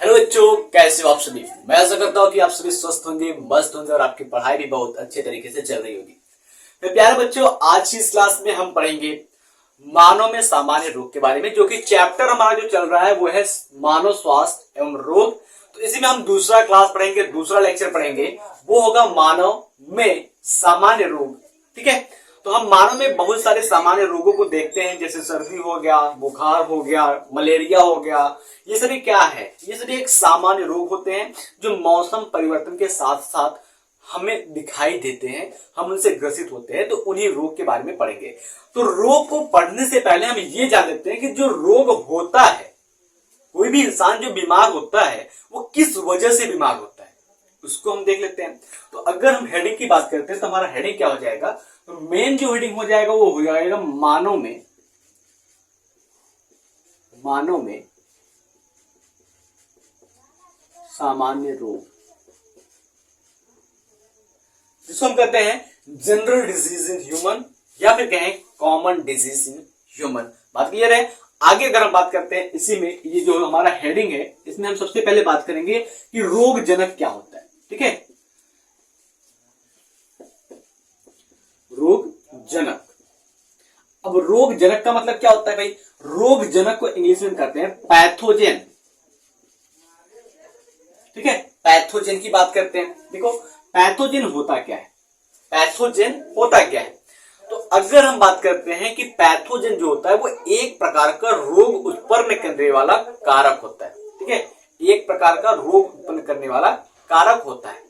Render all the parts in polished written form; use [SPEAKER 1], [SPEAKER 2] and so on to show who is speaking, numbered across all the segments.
[SPEAKER 1] Hello बच्चों, कैसे हो आप सभी। मैं आशा करता हूँ कि आप सभी स्वस्थ होंगे, मस्त होंगे और आपकी पढ़ाई भी बहुत अच्छे तरीके से चल रही होगी। तो प्यारे बच्चों, आज की इस क्लास में हम पढ़ेंगे मानव में सामान्य रोग के बारे में, जो कि चैप्टर हमारा जो चल रहा है वो है मानव स्वास्थ्य एवं रोग। तो इसी में हम दूसरा क्लास पढ़ेंगे, दूसरा लेक्चर पढ़ेंगे, वो होगा मानव में सामान्य रोग। ठीक है, तो हम मानव में बहुत सारे सामान्य रोगों को देखते हैं, जैसे सर्दी हो गया, बुखार हो गया, मलेरिया हो गया। ये सभी क्या है? ये सभी एक सामान्य रोग होते हैं जो मौसम परिवर्तन के साथ साथ हमें दिखाई देते हैं, हम उनसे ग्रसित होते हैं। तो उन्हीं रोग के बारे में पढ़ेंगे। तो रोग को पढ़ने से पहले हम ये जान लेते हैं कि जो रोग होता है, कोई भी इंसान जो बीमार होता है वो किस वजह से बीमार होता है, उसको हम देख लेते हैं। तो अगर हम हेडिंग की बात करते हैं तो हमारा हेडिंग क्या हो जाएगा? तो मेन जो हेडिंग हो जाएगा वो हो जाएगा मानव में सामान्य रोग, जिसको हम कहते हैं जनरल डिजीज इन ह्यूमन, या फिर कहें कॉमन डिजीज इन ह्यूमन। बात क्लियर है? आगे अगर हम बात करते हैं इसी में, ये जो हमारा हेडिंग है इसमें हम सबसे पहले बात करेंगे कि रोग जनक क्या होता है। ठीक है, रोग जनक। अब रोग जनक का मतलब क्या होता है भाई? रोग जनक को इंग्लिश में कहते हैं पैथोजेन। ठीक है, पैथोजेन की बात करते हैं। देखो पैथोजेन होता क्या है, पैथोजेन होता क्या है? तो अगर हम बात करते हैं कि पैथोजेन जो होता है वो एक प्रकार का रोग उत्पन्न करने वाला कारक होता है। ठीक है, एक प्रकार का रोग उत्पन्न करने वाला कारक होता है।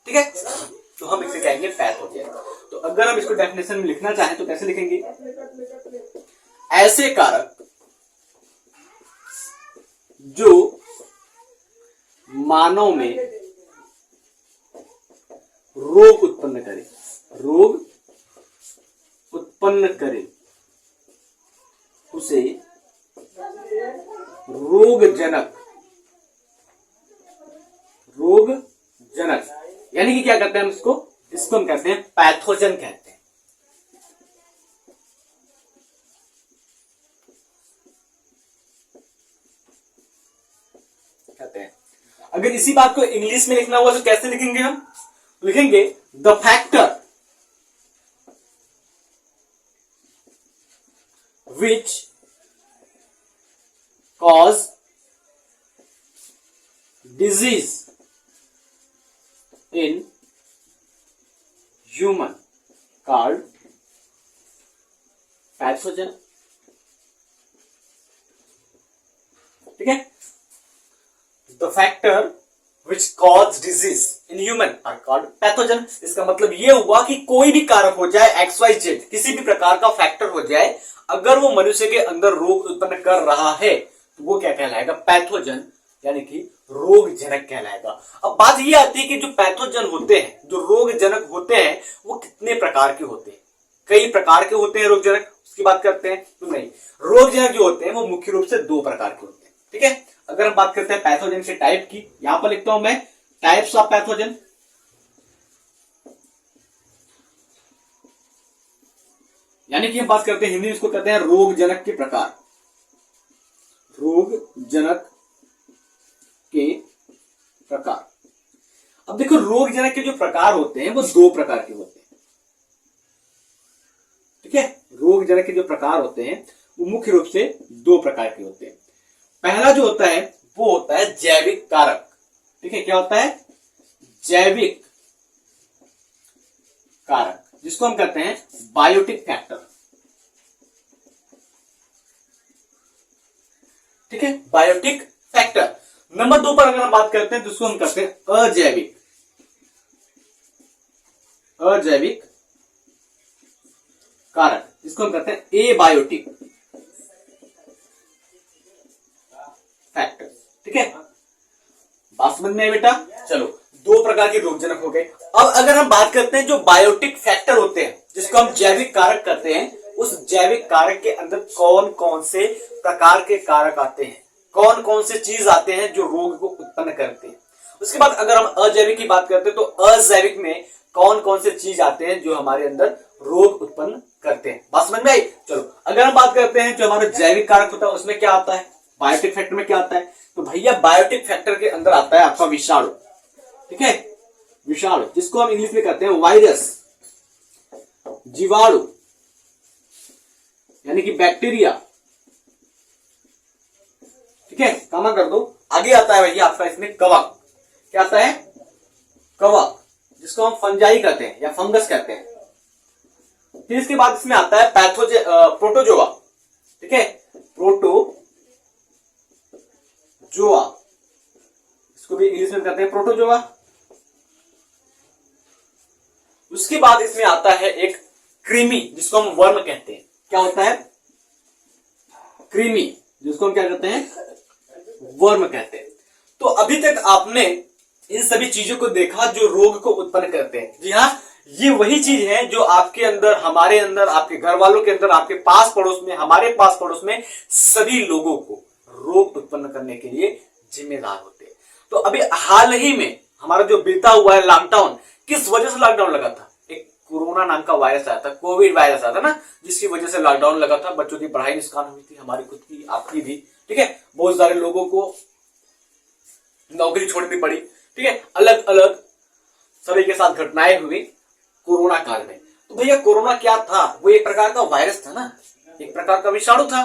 [SPEAKER 1] ठीक है, तो हम इसे कहेंगे पैथोजेन। तो अगर हम इसको डेफिनेशन में लिखना चाहें तो कैसे लिखेंगे? ऐसे कारक जो मानव में रोग उत्पन्न करे, उसे रोगजनक यानी कि क्या कहते हैं हम इसको हम कहते हैं पैथोजन कहते हैं। अगर इसी बात को इंग्लिश में लिखना हुआ तो कैसे लिखेंगे? हम लिखेंगे the factor which cause disease in human called pathogen. ठीक है, the factor which cause disease in human are called pathogen. इसका मतलब यह हुआ कि कोई भी कारक हो जाए, XYZ, किसी भी प्रकार का फैक्टर हो जाए, अगर वो मनुष्य के अंदर रोग उत्पन्न कर रहा है तो वो क्या कहलाएगा? पैथोजन, यानी कि रोगजनक कहलाएगा। अब बात ये आती है कि जो पैथोजन होते हैं, जो रोगजनक होते हैं, वो कितने प्रकार के होते हैं? कई प्रकार के होते हैं रोगजनक, उसकी बात करते हैं तो नहीं, रोगजनक जो होते हैं वो मुख्य रूप से दो प्रकार के होते हैं। ठीक है, अगर हम बात करते हैं पैथोजन के टाइप की, यहां पर लिखता हूं मैं टाइप्स ऑफ पैथोजन। यानी कि हम बात करते हैं हिंदी में इसको कहते हैं रोगजनक के प्रकार, रोगजनक के प्रकार। अब देखो रोगजनक के जो प्रकार होते हैं वो दो प्रकार के होते हैं। ठीक है, रोगजनक के जो प्रकार होते हैं वो मुख्य रूप से दो प्रकार के होते हैं। पहला जो होता है वो होता है जैविक कारक। ठीक है, क्या होता है? जैविक कारक, जिसको हम कहते हैं बायोटिक फैक्टर। ठीक है, बायोटिक फैक्टर। नंबर दो पर अगर हम बात करते हैं तो उसको हम कहते हैं अजैविक कारक, जिसको हम कहते हैं एबायोटिक फैक्टर। ठीक है, बात समझ में आई बेटा? चलो, दो प्रकार के रोगजनक हो गए। अब अगर हम बात करते हैं जो बायोटिक फैक्टर होते हैं, जिसको हम जैविक कारक कहते हैं, उस जैविक कारक के अंदर कौन कौन से प्रकार के कारक आते हैं, कौन कौन से चीज आते हैं जो रोग को उत्पन्न करते हैं। उसके बाद अगर हम अजैविक की बात करते हैं तो अजैविक में कौन कौन से चीज आते हैं जो हमारे अंदर रोग उत्पन्न करते हैं। बात समझ में आई? चलो, अगर हम बात करते हैं जो हमारा जैविक कारक होता है उसमें क्या आता है? बायोटिक फैक्टर में क्या आता है? तो भैया बायोटिक फैक्टर के अंदर आता है आपका विषाणु, ठीक है, विषाणु जिसको हम इंग्लिश में कहते हैं वायरस, जीवाणु यानी कि बैक्टीरिया, ठीक है, कामा कर दो। आगे आता है भैया आपका इसमें कवक, क्या आता है? कवक, जिसको हम फंजाई कहते हैं या फंगस कहते हैं। फिर इसके बाद इसमें आता है प्रोटोजोआ, ठीक है, प्रोटोजोआ, इसको भी इंग्लिश में कहते हैं प्रोटोजोआ। उसके बाद इसमें आता है एक कृमि, जिसको हम वर्म कहते हैं। क्या होता है? कृमि, जिसको हम क्या कहते हैं? वर्म कहते हैं। तो अभी तक आपने इन सभी चीजों को देखा जो रोग को उत्पन्न करते हैं। जी हाँ, ये वही चीज है जो आपके अंदर, हमारे अंदर, आपके घर वालों के अंदर, आपके पास पड़ोस में, हमारे पास पड़ोस में सभी लोगों को रोग उत्पन्न करने के लिए जिम्मेदार होते हैं। तो अभी हाल ही में हमारा जो बीता हुआ है लॉकडाउन, किस वजह से लॉकडाउन लगा था? एक कोरोना नाम का वायरस आया था, कोविड वायरस आया था ना, जिसकी वजह से लॉकडाउन लगा था। बच्चों की पढ़ाई नुकसान हुई थी, हमारी खुद की, आपकी भी, ठीक है। बहुत सारे लोगों को नौकरी छोड़नी पड़ी, ठीक है। अलग अलग सभी के साथ घटनाएं हुई कोरोना काल में। तो भैया कोरोना क्या था? वो एक प्रकार का वायरस था ना, एक प्रकार का विषाणु था।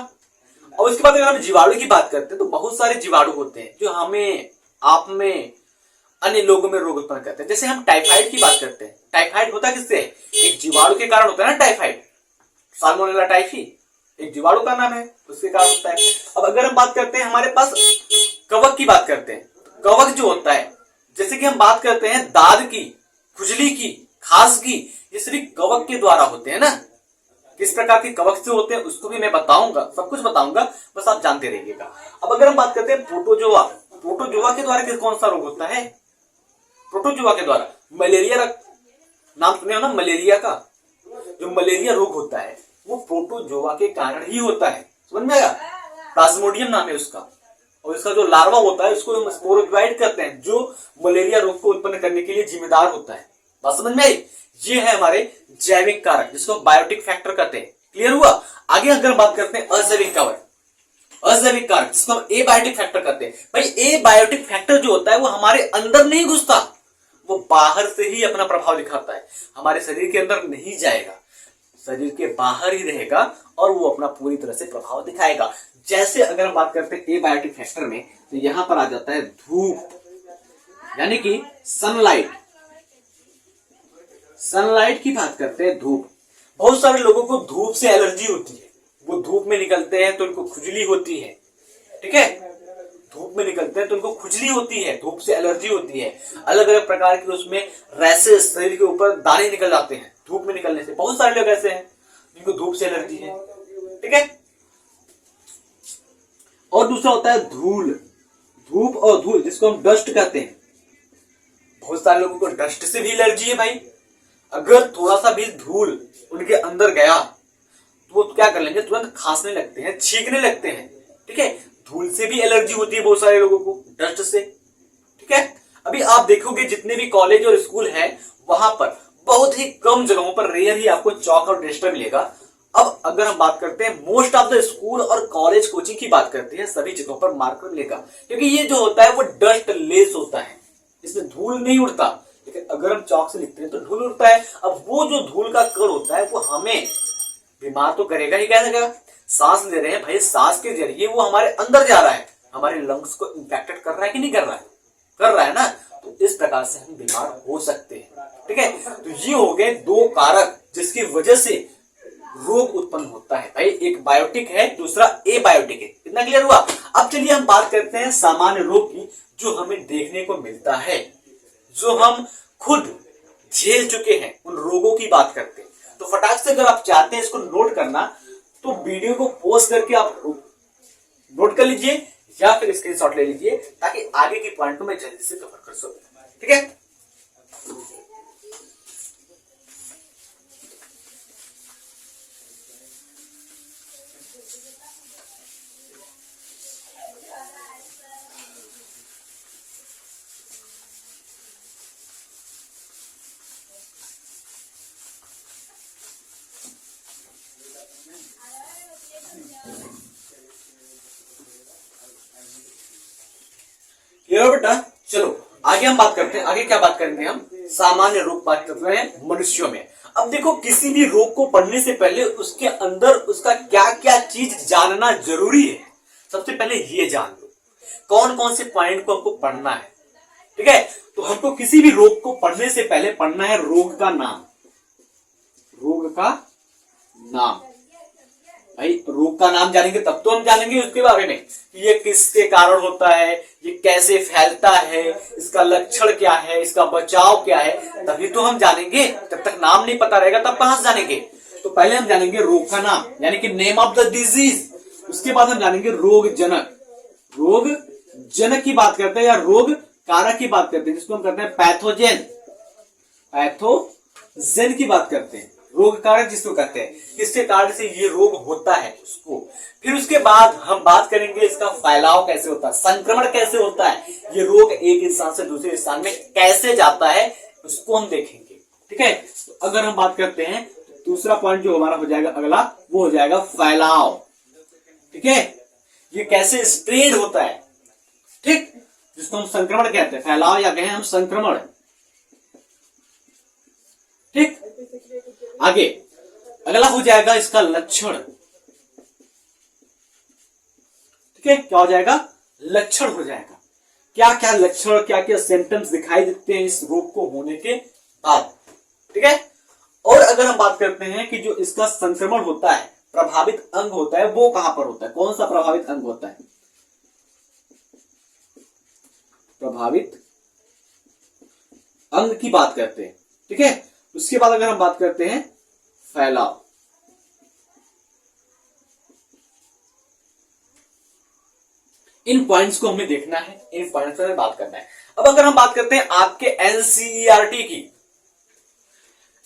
[SPEAKER 1] और उसके बाद अगर हम जीवाणु की बात करते हैं तो बहुत सारे जीवाणु होते हैं जो हमें, आप में, अन्य लोगों में रोग उत्पन्न करते हैं। जैसे हम टाइफाइड की बात करते हैं, टाइफाइड होता किससे? एक जीवाणु के कारण होता है ना टाइफाइड, साल्मोनेला टाइफी एक जीवाणु का नाम है, उसके कारण होता है। अब अगर हम बात करते हैं हमारे पास कवक की बात करते हैं, कवक जो होता है, जैसे कि हम बात करते हैं दाद की, खुजली की, खांसकी, ये सभी कवक के द्वारा होते हैं ना। किस प्रकार के कवक से होते हैं उसको भी मैं बताऊंगा, सब कुछ बताऊंगा, बस आप जानते रहिएगा। अब अगर हम बात करते हैं प्रोटोजोआ, प्रोटोजोआ के द्वारा कौन सा रोग होता है? प्रोटोजोआ के द्वारा मलेरिया, नाम सुने हो ना मलेरिया का? जो मलेरिया रोग होता है वो प्रोटोजोआ के कारण ही होता है, समझ में आएगा? प्लाज्मोडियम नाम है उसका, और इसका जो लार्वा होता है उसको हम स्पोरोजोइट कहते हैं, जो मलेरिया रोग को उत्पन्न करने के लिए जिम्मेदार होता है। बात समझ में आई? ये है हमारे जैविक कारक, जिसको बायोटिक फैक्टर कहते हैं। क्लियर हुआ? आगे अगर बात करते हैं अजैविक कारक, अजैविक कारक जिसको हम एबायोटिक फैक्टर कहते हैं। भाई एबायोटिक फैक्टर जो होता है वो हमारे अंदर नहीं घुसता, वो बाहर से ही अपना प्रभाव दिखाता है, हमारे शरीर के अंदर नहीं जाएगा, शरीर के बाहर ही रहेगा और वो अपना पूरी तरह से प्रभाव दिखाएगा। जैसे अगर हम बात करते हैं एबायोटिक फैक्टर में, तो यहां पर आ जाता है धूप, यानी कि सनलाइट, सनलाइट की बात करते हैं, धूप। बहुत सारे लोगों को धूप से एलर्जी होती है, वो धूप में निकलते हैं तो उनको खुजली होती है, ठीक है, धूप में निकलते हैं तो उनको खुजली होती है, धूप से एलर्जी होती है, अलग अलग प्रकार के उसमें रैसेस, शरीर के ऊपर दाने निकल जाते हैं धूप में निकलने से। बहुत सारे लोग ऐसे हैं जिनको धूप से एलर्जी है, ठीक है। और दूसरा होता है धूल, धूप और धूल जिसको हम डस्ट कहते हैं। बहुत सारे लोगों को डस्ट से भी एलर्जी है भाई। अगर थोड़ा सा भी धूल उनके अंदर गया तो वो क्या कर लेंगे, तुरंत खांसने लगते हैं, छींकने लगते हैं, ठीक है। धूल से भी एलर्जी होती है बहुत सारे लोगों को, डस्ट से, ठीक है। अभी आप देखोगे जितने भी कॉलेज और स्कूल है वहां पर बहुत ही कम जगहों पर, रेयर ही आपको चौक और डस्टर मिलेगा। अब अगर हम बात करते हैं मोस्ट ऑफ द स्कूल और कॉलेज कोचिंग की बात करते हैं, सभी जगहों पर मार्कर मिलेगा, क्योंकि ये जो होता है वो डस्ट लेस होता है, इसमें धूल नहीं उड़ता। लेकिन अगर हम चौक से लिखते हैं तो धूल उड़ता है। अब वो जो धूल का कण होता है वो हमें बीमार तो करेगा ही, क्या सांस ले रहे हैं भाई, सांस के जरिए वो हमारे अंदर जा रहा है, हमारे लंग्स को इंफेक्टेड कर रहा है कि नहीं कर रहा है? कर रहा है ना। तो इस प्रकार से हम बीमार हो सकते हैं, ठीक है। तो ये हो गए दो कारक जिसकी वजह से रोग उत्पन्न होता है भाई, एक बायोटिक है, दूसरा एबायोटिक है। इतना क्लियर हुआ? अब चलिए हम बात करते हैं सामान्य रोग की, जो हमें देखने को मिलता है, जो हम खुद झेल चुके हैं, उन रोगों की बात करते हैं। तो फटाक से अगर आप चाहते हैं इसको नोट करना तो वीडियो को पॉज करके आप नोट कर लीजिए या फिर स्क्रीनशॉट ले लीजिए, ताकि आगे की पॉइंट को मैं जल्दी से कवर कर सकूं, ठीक है। हम बात करते हैं, आगे क्या बात करेंगे हम, सामान्य रोग बात कर रहे हैं मनुष्यों में। अब देखो, किसी भी रोग को पढ़ने से पहले उसके अंदर उसका क्या क्या चीज जानना जरूरी है। सबसे पहले ये जान लो कौन कौन से पॉइंट को हमको पढ़ना है, ठीक है। तो हमको किसी भी रोग को पढ़ने से पहले पढ़ना है रोग का नाम, रोग का नाम। भाई रोग का नाम जानेंगे तब तो हम जानेंगे उसके बारे में कि ये किसके कारण होता है, ये कैसे फैलता है, इसका लक्षण क्या है, इसका बचाव क्या है, तभी तो हम जानेंगे। जब तक नाम नहीं पता रहेगा तब कहां से जानेंगे। तो पहले हम जानेंगे रोग का नाम, यानी कि नेम ऑफ द डिजीज। उसके बाद हम जानेंगे रोग जनक। रोग जनक की बात करते हैं या रोग कारक की बात करते हैं, जिसको हम करते हैं पैथोजेन। पैथोजेन की बात करते हैं, रोग कारक जिसको कहते हैं, किसके कारण से ये रोग होता है उसको। फिर उसके बाद हम बात करेंगे इसका फैलाव कैसे होता है, संक्रमण कैसे होता है, ये रोग एक इंसान से दूसरे इंसान में कैसे जाता है उसको हम देखेंगे, ठीक है। तो अगर हम बात करते हैं तो दूसरा पॉइंट जो हमारा हो जाएगा अगला, वो हो जाएगा फैलाव, ठीक है। ये कैसे स्प्रेड होता है, ठीक, जिसको हम संक्रमण कहते हैं। फैलाव या कहें हम संक्रमण, ठीक। आगे अगला हो जाएगा इसका लक्षण, ठीक है। क्या हो जाएगा, लक्षण हो जाएगा। क्या क्या लक्षण, क्या क्या सिम्टम्स दिखाई देते हैं इस रोग को होने के बाद, ठीक है। और अगर हम बात करते हैं कि जो इसका संक्रमण होता है, प्रभावित अंग होता है, वो कहां पर होता है, कौन सा प्रभावित अंग होता है, प्रभावित अंग की बात करते हैं, ठीक है। उसके बाद अगर हम बात करते हैं फैलाव, इन पॉइंट्स को हमें देखना है, इन पॉइंट्स पर बात करना है। अब अगर हम बात करते हैं आपके एनसीईआरटी की,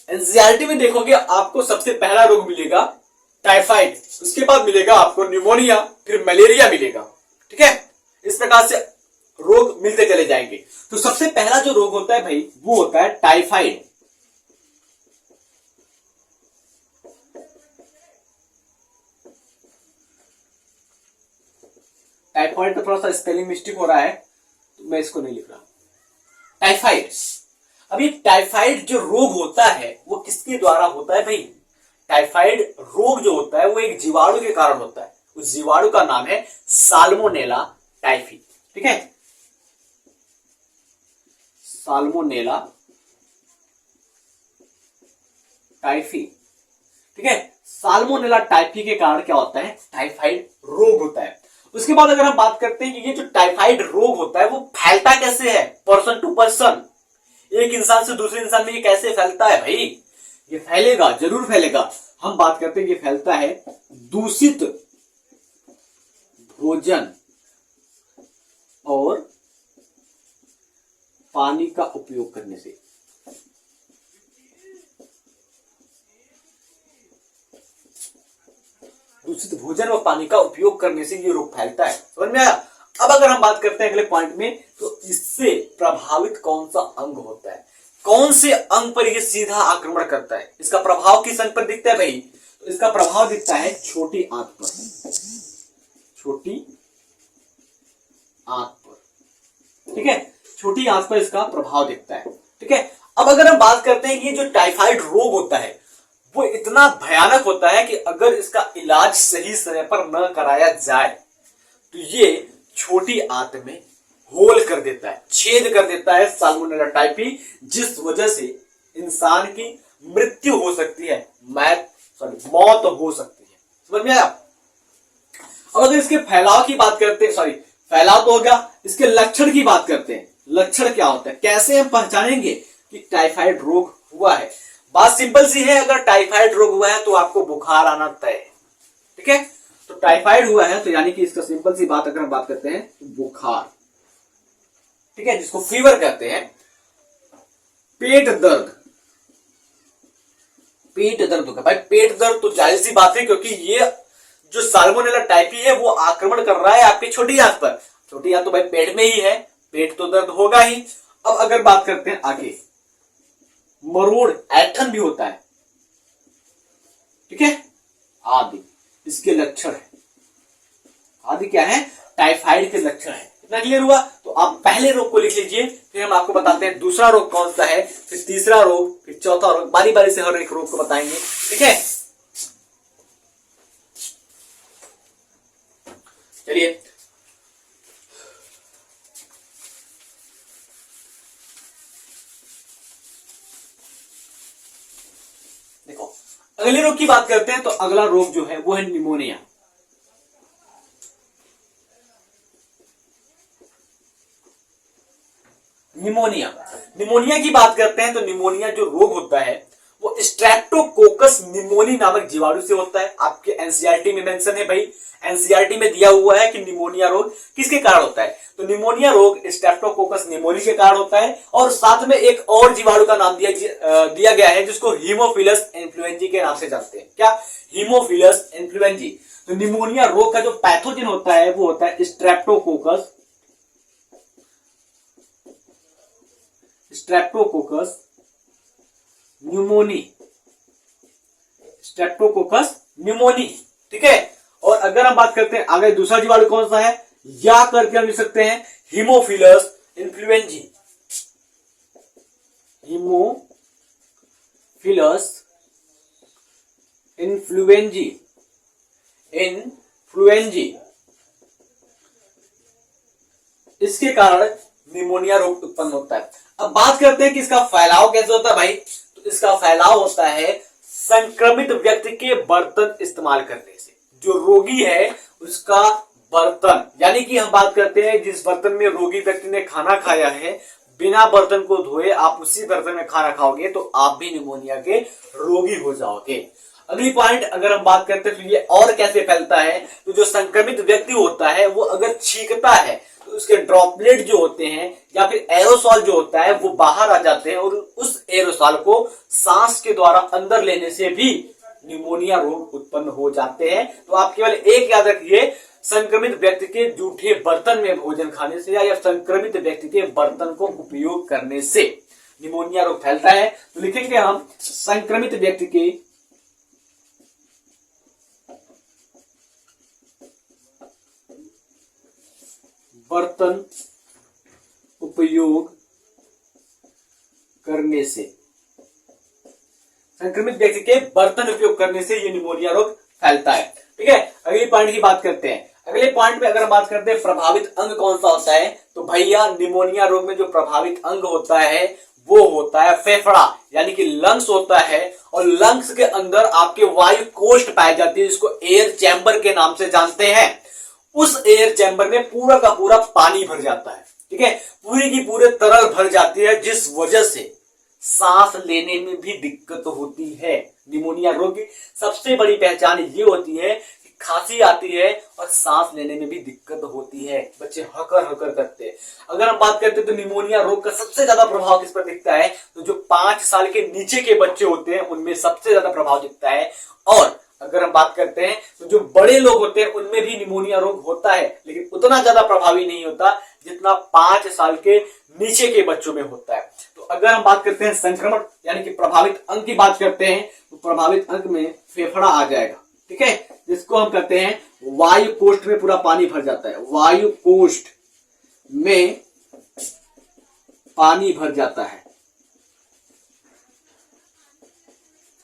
[SPEAKER 1] एनसीईआरटी में देखोगे आपको सबसे पहला रोग मिलेगा टाइफाइड, उसके बाद मिलेगा आपको न्यूमोनिया, फिर मलेरिया मिलेगा, ठीक है। इस प्रकार से रोग मिलते चले जाएंगे। तो सबसे पहला जो रोग होता है भाई, वो होता है टाइफाइड। टाइफाइड तो थोड़ा सा स्पेलिंग मिस्टेक हो रहा है, तो मैं इसको नहीं लिख रहा। टाइफाइड, अभी टाइफाइड जो रोग होता है वो किसके द्वारा होता है भाई, टाइफाइड रोग जो होता है वो एक जीवाणु के कारण होता है। उस जीवाणु का नाम है साल्मोनेला टाइफी, ठीक है। साल्मोनेला टाइफी, ठीक है। साल्मोनेला टाइफी के कारण क्या होता है, टाइफाइड रोग होता है। उसके बाद अगर हम बात करते हैं कि ये जो टाइफाइड रोग होता है वो फैलता कैसे है, पर्सन टू पर्सन, एक इंसान से दूसरे इंसान में ये कैसे फैलता है भाई, ये फैलेगा, जरूर फैलेगा। हम बात करते हैं ये फैलता है दूषित भोजन और पानी का उपयोग करने से। दूषित भोजन और पानी का उपयोग करने से ये रोग फैलता है, समझ में आया। अब अगर हम बात करते हैं अगले पॉइंट में, तो इससे प्रभावित कौन सा अंग होता है, कौन से अंग पर ये सीधा आक्रमण करता है, इसका प्रभाव किस अंग पर दिखता है भाई, तो इसका प्रभाव दिखता है छोटी आंत पर, छोटी आंत पर, ठीक है। छोटी आंत पर इसका प्रभाव दिखता है, ठीक है। अब अगर हम बात करते हैं कि ये जो टाइफाइड रोग होता है वो इतना भयानक होता है कि अगर इसका इलाज सही समय पर न कराया जाए तो ये छोटी आंत में होल कर देता है, छेद कर देता है साल्मोनेला टाइफी, जिस वजह से इंसान की मृत्यु हो सकती है, मौत हो सकती है, समझ में आया। अब अगर इसके फैलाव की बात करते हैं, फैलाव तो हो गया, इसके लक्षण की बात करते हैं। लक्षण क्या होता है, कैसे हम पहचानेंगे कि टाइफाइड रोग हुआ है। बात सिंपल सी है, अगर टाइफाइड रोग हुआ है तो आपको बुखार आना तय है, ठीक है। तो टाइफाइड हुआ है तो यानी कि इसका सिंपल सी बात अगर हम बात करते हैं बुखार, ठीक है, जिसको फीवर कहते हैं। पेट दर्द, पेट दर्द होगा भाई, पेट दर्द तो जाहिर सी बात है, क्योंकि ये जो साल्मोनेला टाइफी है वो आक्रमण कर रहा है आपकी छोटी आंत पर। छोटी आंत तो भाई पेट में ही है, पेट तो दर्द होगा ही। अब अगर बात करते हैं आगे, मरोड़, ऐंठन भी होता है, ठीक है, आदि इसके लक्षण है। आदि क्या है, टाइफाइड के लक्षण है। इतना क्लियर हुआ? तो आप पहले रोग को लिख लीजिए, फिर हम आपको बताते हैं दूसरा रोग कौन सा है, फिर तीसरा रोग, फिर चौथा रोग, बारी बारी से हर एक रोग को बताएंगे। ठीक है, चलिए देखो, अगले रोग की बात करते हैं। तो अगला रोग जो है वो है निमोनिया। निमोनिया, निमोनिया की बात करते हैं तो निमोनिया जो रोग होता है वो स्ट्रेप्टोकोकस निमोनी नामक जीवाणु से होता है। आपके एनसीईआरटी में मेंशन है भाई, एनसीईआरटी में दिया हुआ है कि निमोनिया रोग किसके कारण होता है। तो निमोनिया रोग स्ट्रेप्टोकोकस निमोनी के कारण होता है। और साथ में एक और जीवाणु का नाम दिया गया है जिसको हीमोफिलस इन्फ्लुएंजी के नाम से जानते हैं। क्या? Haemophilus influenzae. तो निमोनिया रोग का जो पैथोजन होता है वो होता है स्ट्रेप्टोकोकस न्यूमोनी, स्ट्रेप्टोकोकस न्यूमोनी। ठीक है, और अगर हम बात करते हैं आगे दूसरा जीवाणु कौन सा है, या करके हम लिख सकते हैं हीमोफिलस इन्फ्लुएंजी, हीमोफिलस इन्फ्लुएंजी, इसके कारण निमोनिया रोग उत्पन्न होता है। अब बात करते हैं कि इसका फैलाव कैसे होता है भाई। तो इसका फैलाव होता है संक्रमित व्यक्ति के बर्तन इस्तेमाल करने से। जो रोगी है उसका बर्तन, यानी कि हम बात करते हैं जिस बर्तन में रोगी व्यक्ति ने खाना खाया है, बिना बर्तन को धोए आप उसी बर्तन में खाना खाओगे तो आप भी निमोनिया के रोगी हो जाओगे। अगली पॉइंट अगर हम बात करते हैं तो ये और कैसे फैलता है। तो जो संक्रमित व्यक्ति होता है वो अगर छींकता है तो उसके ड्रॉपलेट जो होते हैं या फिर एरोसॉल जो होता है वो बाहर आ जाते हैं, और उस एरोसॉल को सांस के द्वारा अंदर लेने से भी निमोनिया रोग उत्पन्न हो जाते हैं। तो आप केवल एक याद रखिए, संक्रमित व्यक्ति के जूठे बर्तन में भोजन खाने से या संक्रमित व्यक्ति के बर्तन को उपयोग करने से निमोनिया रोग फैलता है। तो लिखेंगे हम संक्रमित व्यक्ति के बर्तन उपयोग करने से, संक्रमित व्यक्ति के बर्तन उपयोग करने से ये निमोनिया रोग फैलता है। ठीक है, अगली पॉइंट की बात करते हैं। अगले पॉइंट में अगर हम बात करते हैं प्रभावित अंग कौन सा होता है, तो भैया निमोनिया रोग में जो प्रभावित अंग होता है वो होता है फेफड़ा, यानी कि लंग्स होता है। और लंग्स के अंदर आपके वायु कोष्ठ पाई जाती है जिसको एयर चैम्बर के नाम से जानते हैं। उस एयर चैम्बर में पूरा का पूरा पानी भर जाता है। ठीक है, पूरी की पूरे तरल भर जाती है, जिस वजह से सांस लेने में भी दिक्कत होती है। निमोनिया रोग की सबसे बड़ी पहचान ये होती है कि खांसी आती है और सांस लेने में भी दिक्कत होती है, बच्चे हकर हकर करते हैं। अगर हम बात करते हैं तो निमोनिया रोग का सबसे ज्यादा प्रभाव किस पर दिखता है, तो जो 5 साल के नीचे के बच्चे होते हैं उनमें सबसे ज्यादा प्रभाव दिखता है। और अगर हम बात करते हैं तो जो बड़े लोग होते हैं उनमें भी निमोनिया रोग होता है, लेकिन उतना ज्यादा प्रभावी नहीं होता जितना 5 साल के नीचे के बच्चों में होता है। तो अगर हम बात करते हैं संक्रमण यानी कि प्रभावित अंग की बात करते हैं, तो प्रभावित अंग में फेफड़ा आ जाएगा। ठीक है, जिसको हम कहते हैं वायु कोष्ठ में पूरा पानी भर जाता है, वायु कोष्ठ में पानी भर जाता है।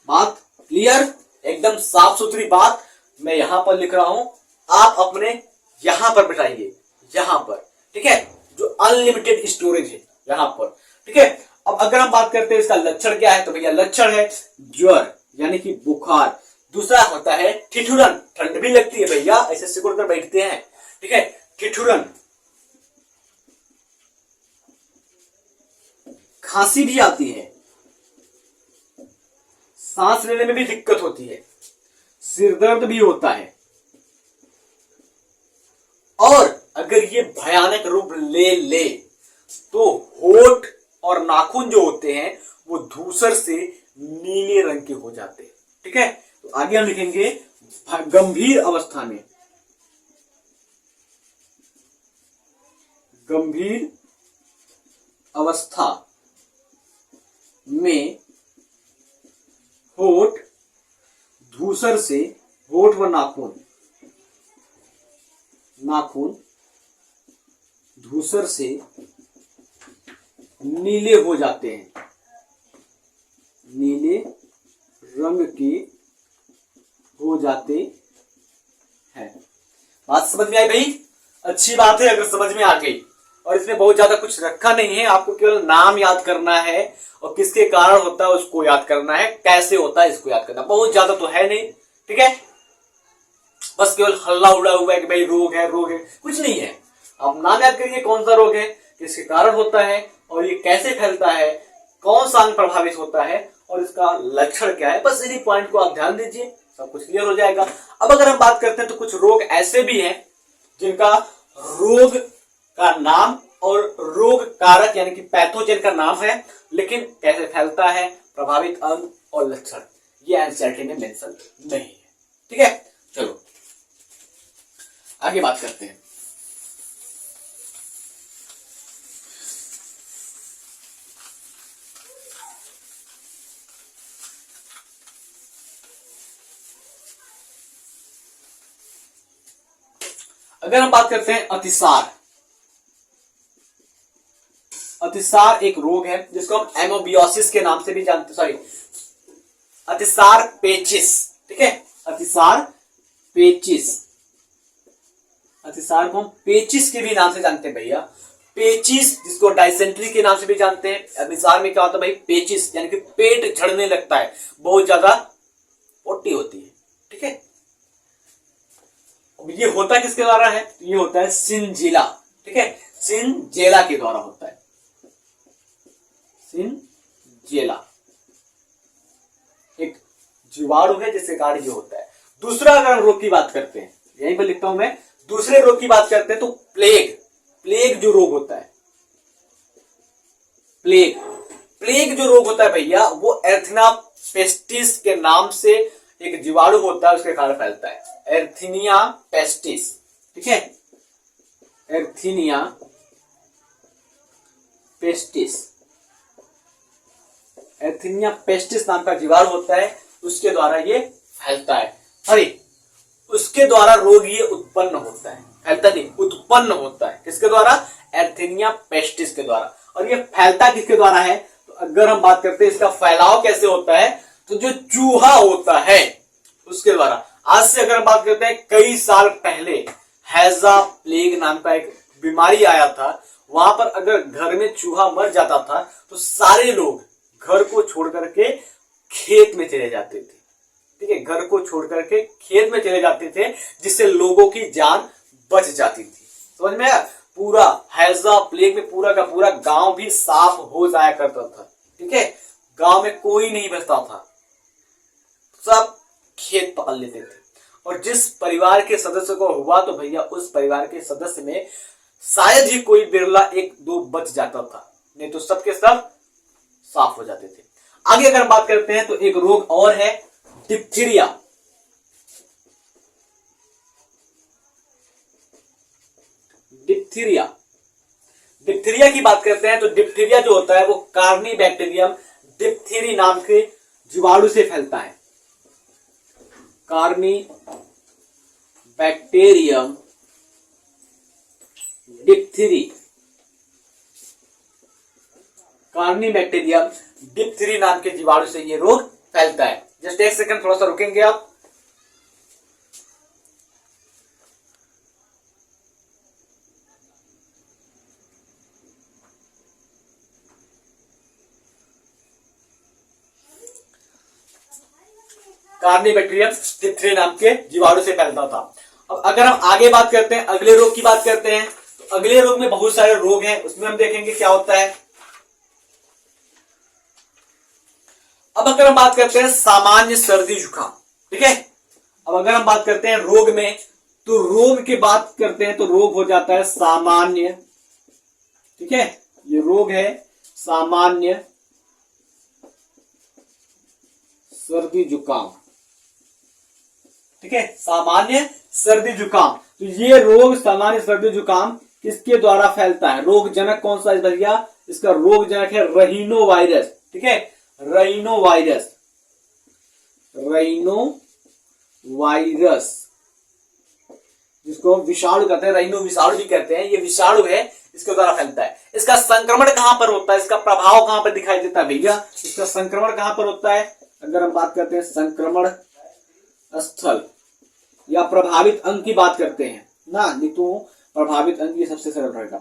[SPEAKER 1] बात क्लियर, एकदम साफ सुथरी बात मैं यहां पर लिख रहा हूं, आप अपने यहां पर बिठाइए, यहां पर। ठीक है, जो अनलिमिटेड स्टोरेज है यहां पर। ठीक है, अब अगर हम बात करते हैं इसका लक्षण क्या है, तो भैया लक्षण है ज्वर यानी कि बुखार। दूसरा होता है ठिठुरन, ठंड भी लगती है भैया, ऐसे सिकुड़ कर बैठते हैं। ठीक है, ठिठुरन, खांसी भी आती है, सांस लेने में भी दिक्कत होती है, सिर दर्द भी होता है, और अगर ये भयानक रूप ले तो होठ और नाखून जो होते हैं वो धूसर से नीले रंग के हो जाते हैं। ठीक है, तो आगे हम लिखेंगे गंभीर अवस्था में, गंभीर अवस्था में होठ धूसर से, होठ व नाखून धूसर से नीले हो जाते हैं, नीले रंग के हो जाते हैं। बात समझ में आई भाई? अच्छी बात है अगर समझ में आ गई। और इसमें बहुत ज्यादा कुछ रखा नहीं है, आपको केवल नाम याद करना है और किसके कारण होता है उसको याद करना है, कैसे होता है इसको याद करना, बहुत ज्यादा तो है नहीं। ठीक है, बस केवल हल्ला उड़ा हुआ है कि भाई रोग है, रोग है, कुछ नहीं है। आप नाम याद करिए कौन सा रोग है, किसके कारण होता है और ये कैसे फैलता है, कौन सा अंग प्रभावित होता है और इसका लक्षण क्या है। बस इन्हीं पॉइंट को आप ध्यान दीजिए, सब कुछ क्लियर हो जाएगा। अब अगर हम बात करते हैं तो कुछ रोग ऐसे भी हैं जिनका रोग का नाम और रोग कारक यानी कि पैथोजन का नाम है, लेकिन कैसे फैलता है, प्रभावित अंग और लक्षण ये एनसीईआरटी में मेंशन नहीं है। ठीक है, चलो आगे बात करते हैं। अगर हम बात करते हैं अतिसार, अतिसार एक रोग है जिसको हम एमोबियोसिस के नाम से भी जानते, सॉरी अतिसार पेचिस। ठीक है, अतिसार पेचिस, अतिसार को हम पेचिस के भी नाम से जानते हैं भैया। पेचिस जिसको डायसेंट्री के नाम से भी जानते हैं। अतिसार में क्या होता है भाई, पेचिस यानी कि पेट झड़ने लगता है, बहुत ज्यादा पोटी होती है। ठीक है, ये होता किसके द्वारा है, ये होता है सिंजिला। ठीक है, सिंजेला के द्वारा होता है, सिंजेला एक जीवाणु है जिसके कारण ये होता है। दूसरा अगर हम रोग की बात करते हैं, यहीं पर लिखता हूं मैं, दूसरे रोग की बात करते हैं तो प्लेग, प्लेग जो रोग होता है, प्लेग, प्लेग जो रोग होता है भैया वो एर्थीनिया पेस्टिस के नाम से एक जीवाणु होता है, उसके कारण फैलता है, एर्थीनिया पेस्टिस। ठीक है, एर्थीनिया पेस्टिस, एर्थीनिया पेस्टिस नाम का जीवाणु होता है, उसके द्वारा ये फैलता है। सॉरी, उसके द्वारा रोग ये उत्पन्न होता है, फैलता नहीं, उत्पन्न होता है। किसके द्वारा, एर्थीनिया पेस्टिस के द्वारा। और ये फैलता किसके द्वारा है, तो अगर हम बात करते हैं इसका फैलाव कैसे होता है, तो जो चूहा होता है उसके द्वारा। आज से अगर हम बात करते हैं कई साल पहले हैजा प्लेग नाम का एक बीमारी आया था, वहां पर अगर घर में चूहा मर जाता था तो सारे लोग घर को छोड़ करके खेत में चले जाते थे। ठीक है, घर को छोड़ करके खेत में चले जाते थे, जिससे लोगों की जान बच जाती थी। समझ में आया? पूरा हैजा प्लेग में पूरा का पूरा गांव भी साफ हो जाया करता था। ठीक है, गांव में कोई नहीं बचता था, सब खेत पकड़ लेते थे। और जिस परिवार के सदस्य को हुआ तो भैया उस परिवार के सदस्य में शायद ही कोई बिरला एक दो बच जाता था, नहीं तो सबके सब साफ हो जाते थे। आगे अगर बात करते हैं तो एक रोग और है डिप्थीरिया। डिप्थीरिया, डिप्थीरिया की बात करते हैं तो डिप्थीरिया जो होता है वो कार्नी बैक्टीरियम डिप्थीरी नाम के जीवाणु से फैलता है। कार्नी बैक्टीरियम डिप्थीरी, कार्नी बैक्टीरियम डिप्थीरी नाम के जीवाणु से ये रोग फैलता है। जस्ट एक सेकंड, थोड़ा सा रुकेंगे आप। कार्नी बैक्टीरियम डिप्थीरी नाम के जीवाणु से फैलता था। अब अगर हम आगे बात करते हैं, अगले रोग की बात करते हैं, तो अगले रोग में बहुत सारे रोग हैं, उसमें हम देखेंगे क्या होता है। अब अगर हम बात करते हैं सामान्य सर्दी जुकाम, ठीक है, अब अगर हम बात करते हैं रोग में, तो रोग की बात करते हैं तो रोग हो जाता है सामान्य। ठीक है, ये रोग है सामान्य सर्दी जुकाम। ठीक है, सामान्य सर्दी जुकाम। तो ये रोग सामान्य सर्दी जुकाम किसके द्वारा फैलता है, रोग जनक कौन सा है भैया, इसका रोग जनक है रहीनो वायरस। ठीक है, रहीनो वायरस, रहीनो वायरस जिसको हम विषाणु कहते हैं, रहीनो विषाणु भी कहते हैं, ये विषाणु है, इसके द्वारा फैलता है। इसका संक्रमण कहां पर होता है, इसका प्रभाव कहां पर दिखाई देता है भैया, इसका संक्रमण कहां पर होता है, अगर हम बात करते हैं संक्रमण स्थल या प्रभावित अंग की बात करते हैं ना, नहीं तो प्रभावित अंग ये सबसे सरल रहेगा।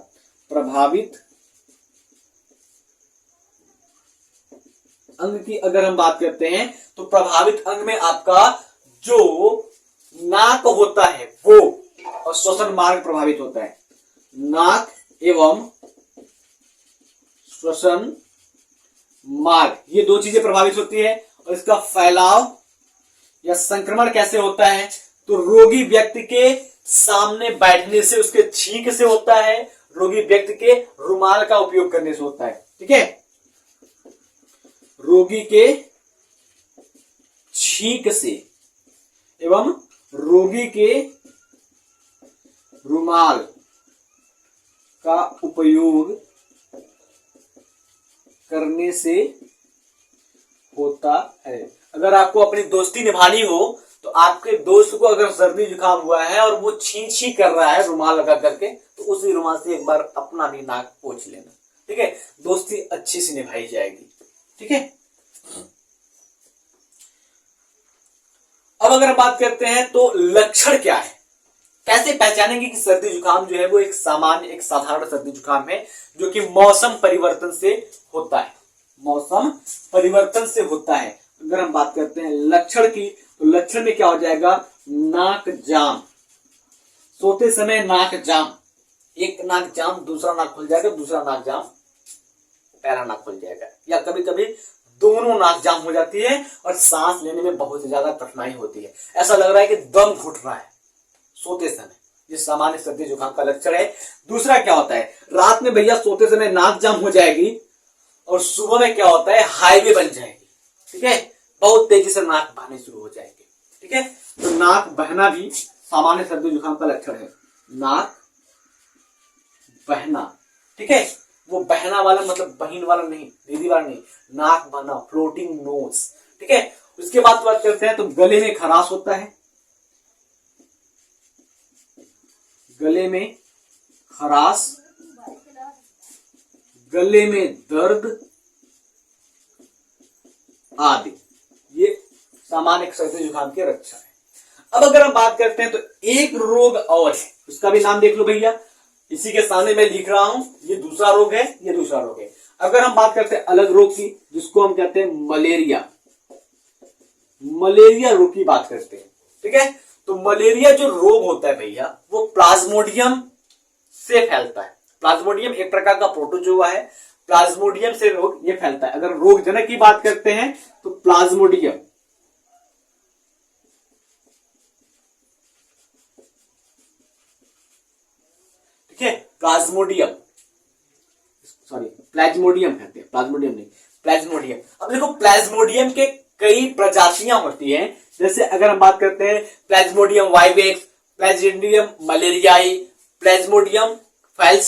[SPEAKER 1] प्रभावित अंग की अगर हम बात करते हैं तो प्रभावित अंग में आपका जो नाक होता है वो और श्वसन मार्ग प्रभावित होता है। नाक एवं श्वसन मार्ग ये दो चीजें प्रभावित होती है। और इसका फैलाव या संक्रमण कैसे होता है, तो रोगी व्यक्ति के सामने बैठने से, उसके छींक से होता है, रोगी व्यक्ति के रुमाल का उपयोग करने से होता है। ठीक है, रोगी के छींक से एवं रोगी के रुमाल का उपयोग करने से होता है। अगर आपको अपनी दोस्ती निभानी हो तो आपके दोस्त को अगर सर्दी जुकाम हुआ है और वो छींची कर रहा है रुमाल लगा करके, तो उसी रुमाल से एक बार अपना भी नाक पोंछ लेना। ठीक है, दोस्ती अच्छी से निभाई जाएगी। ठीक है, अब अगर हम बात करते हैं तो लक्षण क्या है, कैसे पहचानेंगे कि सर्दी जुकाम जो है वो एक सामान्य, एक साधारण सर्दी जुकाम है जो कि मौसम परिवर्तन से होता है, मौसम परिवर्तन से होता है। अगर हम बात करते हैं लक्षण की, तो लक्षण में क्या हो जाएगा, नाक जाम, सोते समय नाक जाम, एक नाक जाम, दूसरा नाक खुल जाएगा, दूसरा नाक जाम, पहला नाक खुल जाएगा, या कभी कभी दोनों नाक जाम हो जाती है और सांस लेने में बहुत ही ज्यादा कठिनाई होती है, ऐसा लग रहा है कि दम घुट रहा है सोते समय। ये सामान्य सर्दी जुकाम का लक्षण है। दूसरा क्या होता है, रात में भैया सोते समय नाक जाम हो जाएगी और सुबह में क्या होता है, हाईवे बन जाएगी। ठीक है, बहुत तेजी से नाक बहने शुरू हो जाएगी। ठीक है, तो नाक बहना भी सामान्य सर्दी जुकाम का लक्षण है, नाक बहना। ठीक है, वो बहना वाला मतलब बहन वाला नहीं, दीदी वाला नहीं, नाक बहना, फ्लोटिंग नोज। ठीक है, उसके बाद बात करते हैं तो गले में खराश होता है, गले में खराश, गले में दर्द आदि, ये सामान्य सर्दी जुकाम के लक्षण है। अब अगर हम बात करते हैं तो एक रोग और है, उसका भी नाम देख लो भैया, इसी के सामने मैं लिख रहा हूं, ये दूसरा रोग है, ये दूसरा रोग है। अगर हम बात करते हैं अलग रोग की, जिसको हम कहते हैं मलेरिया, मलेरिया रोग की बात करते हैं। ठीक है, तो मलेरिया जो रोग होता है भैया वो प्लाज्मोडियम से फैलता है। प्लाज्मोडियम एक प्रकार का प्रोटोजोआ है, प्लाज्मोडियम से रोग ये फैलता है। अगर रोग जनक की बात करते हैं तो प्लाज्मोडियम, ठीक है, प्लाज्मोडियम, सॉरी प्लाज्मोडियम कहते हैं, प्लाज्मोडियम नहीं, प्लाज्मोडियम। अब देखो प्लाज्मोडियम के कई प्रजातियां होती हैं, जैसे अगर हम बात करते हैं प्लाज्मोडियम वाइवेक्स, प्लाज्मोडियम मलेरियाई, प्लाज्मोडियम फैल्स